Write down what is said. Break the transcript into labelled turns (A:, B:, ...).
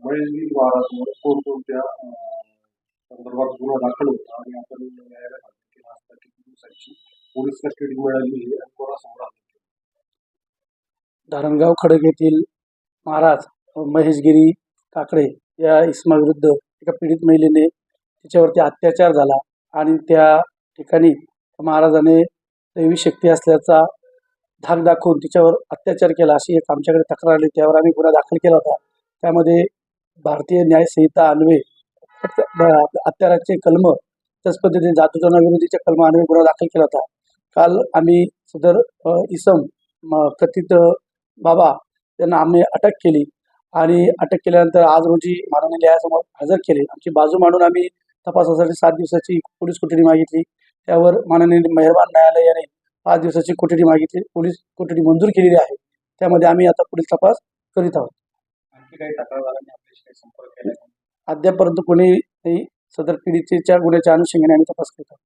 A: महेशगिरी महाराजांवर कोणकोणत्या संदर्भात गुन्हा दाखल होता आणि आपण न्यायालयात हजर केला असता किती दिवसांची पोलीस कस्टडी मिळाली आहे आणि कोणासमोर हजर केलं?
B: धरणगाव खडक येथील महाराज महेशगिरी काकडे या इसमाविरुद्ध एका पीडित महिलेने तिच्यावरती अत्याचार झाला आणि त्या ठिकाणी महाराजाने दैवी शक्ती असल्याचा धाक दाखवून तिच्यावर अत्याचार केला अशी एक आमच्याकडे तक्रार आली. त्यावर आम्ही गुन्हा दाखल केला होता. त्यामध्ये भारतीय न्यायसंहिता अन्वये अत्याचाराचे कलम, त्याच पद्धतीने जादूटोणाविरोधीच्या कलम अन्वये गुन्हा दाखल केला होता. काल आम्ही सदर इसम कथित बाबा त्यांना आम्ही अटक केली आणि अटक केल्यानंतर आज रोजी माननीय न्यायासमोर हजर केले. आमची बाजू मांडून आम्ही तपासासाठी 7 दिवसाची पोलीस कोठडी मागितली. त्यावर माननीय मेहरबान न्यायालयाने 5 दिवसाची कोठडी मागितली. पोलीस कोठडी मंजूर केलेली आहे. त्यामध्ये आम्ही आता पुढील तपास करीत आहोत.
A: आणखी काही तक्रारदारांनी आपल्याशी काही संपर्क केला?
B: अद्यापर्यंत कोणी सदर पीडितेच्या गुन्ह्याच्या अनुषंगाने आम्ही तपास करत आहोत.